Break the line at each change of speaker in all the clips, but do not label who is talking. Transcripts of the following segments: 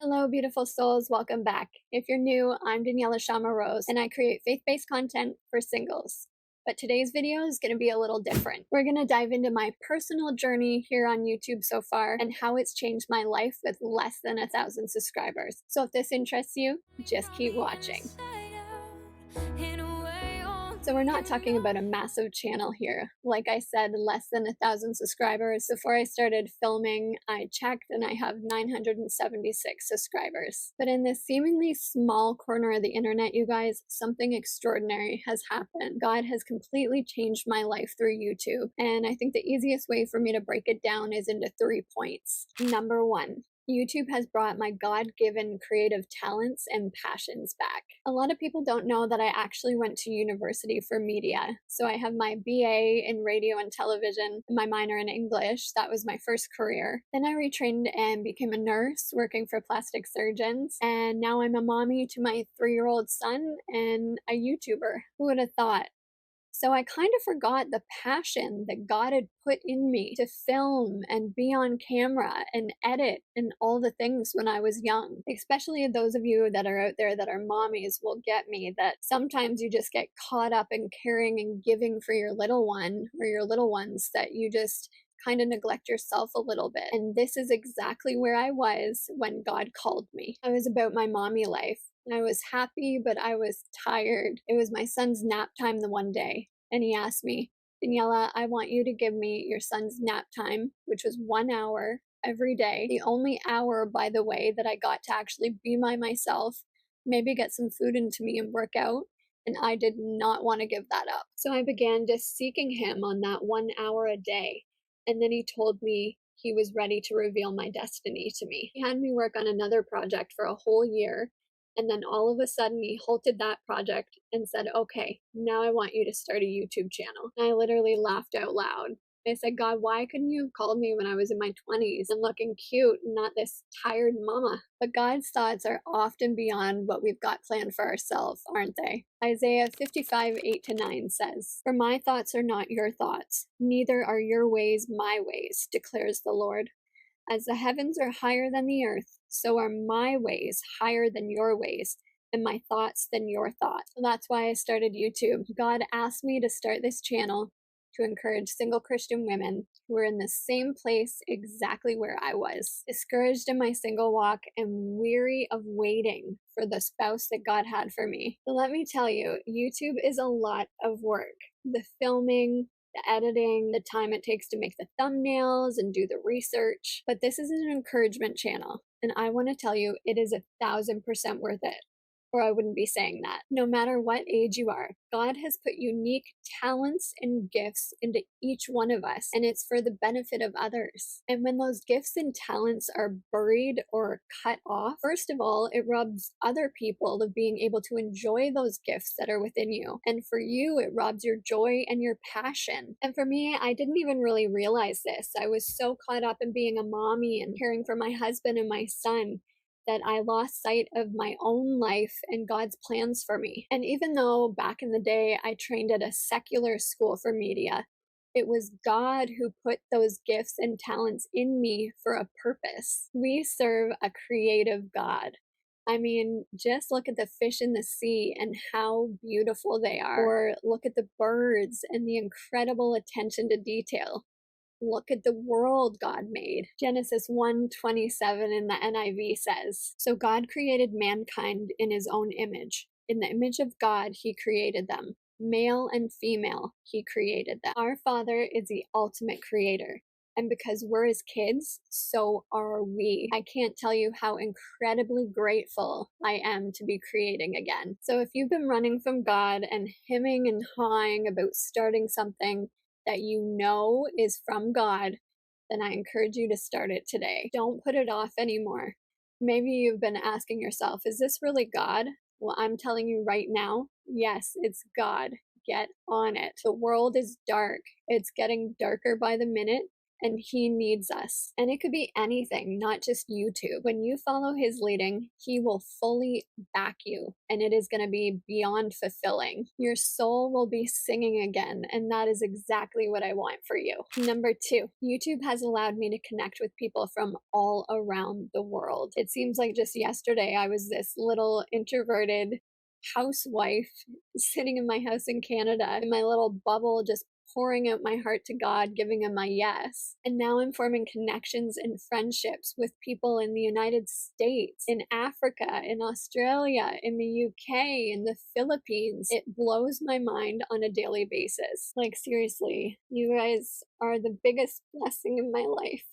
Hello, beautiful souls. Welcome back. If you're new, I'm Daniela Shama Rose, and I create faith-based content for singles. But today's video is going to be a little different. We're going to dive into my personal journey here on YouTube so far and how it's changed my life with less than 1,000 subscribers. So if this interests you, just keep watching. So we're not talking about a massive channel here. Like I said, less than 1,000 subscribers. Before I started filming, I checked and I have 976 subscribers. But in this seemingly small corner of the internet, you guys, something extraordinary has happened. God has completely changed my life through YouTube. And I think the easiest way for me to break it down is into 3 points. Number 1. YouTube has brought my God-given creative talents and passions back. A lot of people don't know that I actually went to university for media. So I have my BA in radio and television, and my minor in English. That was my first career. Then I retrained and became a nurse working for plastic surgeons. And now I'm a mommy to my 3-year-old son and a YouTuber. Who would have thought? So I kind of forgot the passion that God had put in me to film and be on camera and edit and all the things when I was young. Especially those of you that are out there that are mommies will get me that sometimes you just get caught up in caring and giving for your little one or your little ones that you just kind of neglect yourself a little bit. And this is exactly where I was when God called me. I was about my mommy life. I was happy, but I was tired. It was my son's nap time the one day, and he asked me, Daniela, I want you to give me your son's nap time, which was 1 hour every day. The only hour, by the way, that I got to actually be by myself, maybe get some food into me and work out. And I did not want to give that up. So I began just seeking him on that 1 hour a day. And then he told me he was ready to reveal my destiny to me. He had me work on another project for a whole year. And then all of a sudden he halted that project and said, okay, now I want you to start a YouTube channel. And I literally laughed out loud. I said, God, why couldn't you have called me when I was in my 20s and looking cute and not this tired mama? But God's thoughts are often beyond what we've got planned for ourselves, aren't they? Isaiah 55:8-9 says, For my thoughts are not your thoughts, neither are your ways my ways, declares the Lord. As the heavens are higher than the earth, so are my ways higher than your ways, and my thoughts than your thoughts. So that's why I started YouTube. God asked me to start this channel to encourage single Christian women who are in the same place exactly where I was, discouraged in my single walk and weary of waiting for the spouse that God had for me. So let me tell you, YouTube is a lot of work. The filming, the editing, the time it takes to make the thumbnails and do the research. But this is an encouragement channel, and I want to tell you, it is 1,000% worth it. Or I wouldn't be saying that. No matter what age you are, God has put unique talents and gifts into each one of us, and it's for the benefit of others. And when those gifts and talents are buried or cut off, first of all, it robs other people of being able to enjoy those gifts that are within you. And for you, it robs your joy and your passion. And for me, I didn't even really realize this. I was so caught up in being a mommy and caring for my husband and my son that I lost sight of my own life and God's plans for me. And even though back in the day I trained at a secular school for media, it was God who put those gifts and talents in me for a purpose. We serve a creative God. I mean, just look at the fish in the sea and how beautiful they are. Or look at the birds and the incredible attention to detail. Look at the world God made. Genesis 1:27 in the NIV says, So God created mankind in his own image. In the image of God, he created them. Male and female, he created them. Our Father is the ultimate creator. And because we're his kids, so are we. I can't tell you how incredibly grateful I am to be creating again. So if you've been running from God and hemming and hawing about starting something that you know is from God, then I encourage you to start it today. Don't put it off anymore. Maybe you've been asking yourself, is this really God? Well, I'm telling you right now, yes, it's God. Get on it. The world is dark. It's getting darker by the minute, and he needs us. And it could be anything, not just YouTube. When you follow his leading, he will fully back you, and it is going to be beyond fulfilling. Your soul will be singing again, and that is exactly what I want for you. Number 2, YouTube has allowed me to connect with people from all around the world. It seems like just yesterday I was this little introverted housewife sitting in my house in Canada in my little bubble, just pouring out my heart to God, giving him my yes. And now I'm forming connections and friendships with people in the United States, in Africa, in Australia, in the UK, in the Philippines. It blows my mind on a daily basis. Like, seriously, you guys are the biggest blessing in my life.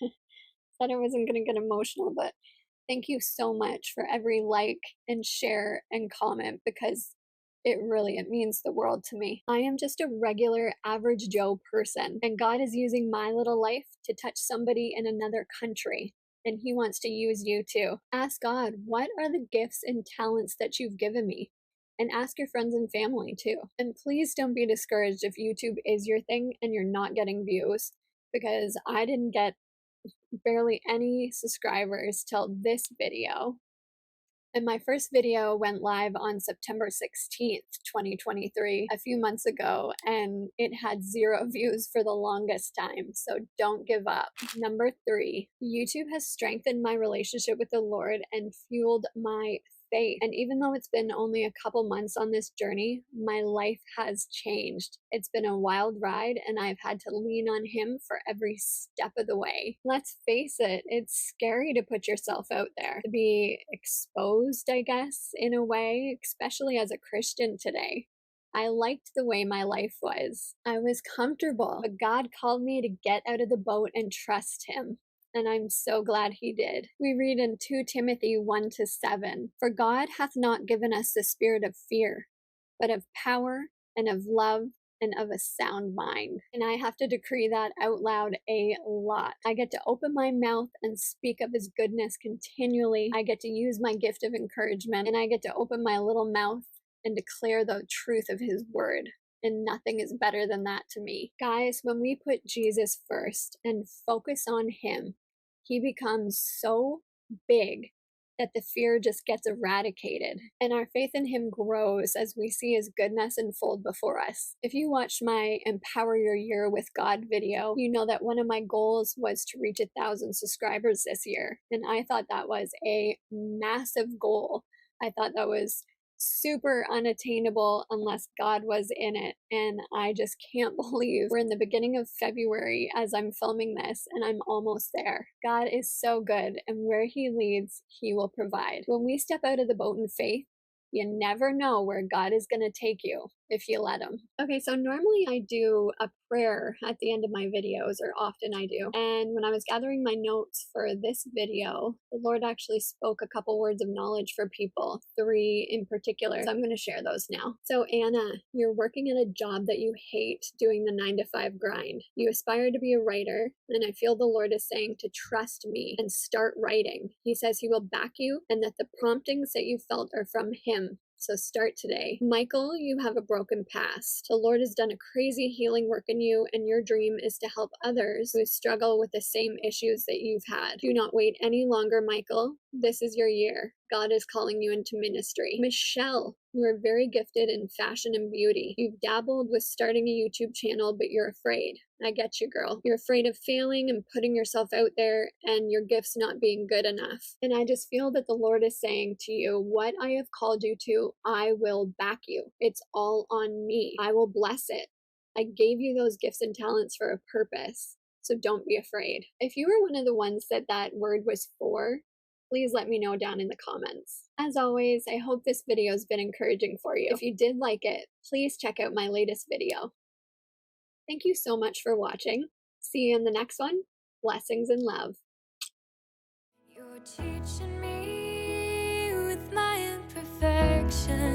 Said I wasn't going to get emotional, but thank you so much for every like and share and comment, because it means the world to me. I am just a regular average Joe person, and God is using my little life to touch somebody in another country, and he wants to use you too. Ask God, what are the gifts and talents that you've given me? And ask your friends and family too. And please don't be discouraged if YouTube is your thing and you're not getting views, because I didn't get barely any subscribers till this video. And my first video went live on September 16th, 2023, a few months ago, and it had 0 views for the longest time, so don't give up. Number 3, YouTube has strengthened my relationship with the Lord and fueled my faith. And even though it's been only a couple months on this journey, my life has changed. It's been a wild ride, and I've had to lean on him for every step of the way. Let's face it, it's scary to put yourself out there, to be exposed, I guess, in a way, especially as a Christian today. I liked the way my life was. I was comfortable, but God called me to get out of the boat and trust him. And I'm so glad he did. We read in 2 Timothy 1-7, "For God hath not given us the spirit of fear, but of power and of love and of a sound mind." And I have to decree that out loud a lot. I get to open my mouth and speak of his goodness continually. I get to use my gift of encouragement, and I get to open my little mouth and declare the truth of his word. And nothing is better than that to me. Guys, when we put Jesus first and focus on him, he becomes so big that the fear just gets eradicated, and our faith in him grows as we see his goodness unfold before us. If you watched my Empower Your Year with God video, you know that one of my goals was to reach 1,000 subscribers this year, and I thought that was a massive goal. I thought that was super unattainable unless God was in it, and I just can't believe we're in the beginning of February as I'm filming this, and I'm almost there. God is so good, and where he leads, he will provide. When we step out of the boat in faith, you never know where God is going to take you if you let him. Okay, so normally I do a prayer at the end of my videos, or often I do. And when I was gathering my notes for this video, the Lord actually spoke a couple words of knowledge for people, 3 in particular. So I'm going to share those now. So Anna, you're working at a job that you hate, doing the 9-to-5 grind. You aspire to be a writer, and I feel the Lord is saying to trust me and start writing. He says he will back you, and that the promptings that you felt are from him. So start today. Michael, you have a broken past. The Lord has done a crazy healing work in you, and your dream is to help others who struggle with the same issues that you've had. Do not wait any longer, Michael. This is your year. God is calling you into ministry. Michelle, you are very gifted in fashion and beauty. You've dabbled with starting a YouTube channel, but you're afraid. I get you, girl. You're afraid of failing and putting yourself out there and your gifts not being good enough. And I just feel that the Lord is saying to you, what I have called you to, I will back you. It's all on me. I will bless it. I gave you those gifts and talents for a purpose. So don't be afraid. If you were one of the ones that that word was for, please let me know down in the comments. As always, I hope this video has been encouraging for you. If you did like it, please check out my latest video. Thank you so much for watching. See you in the next one. Blessings and love.
You're teaching me with my imperfection.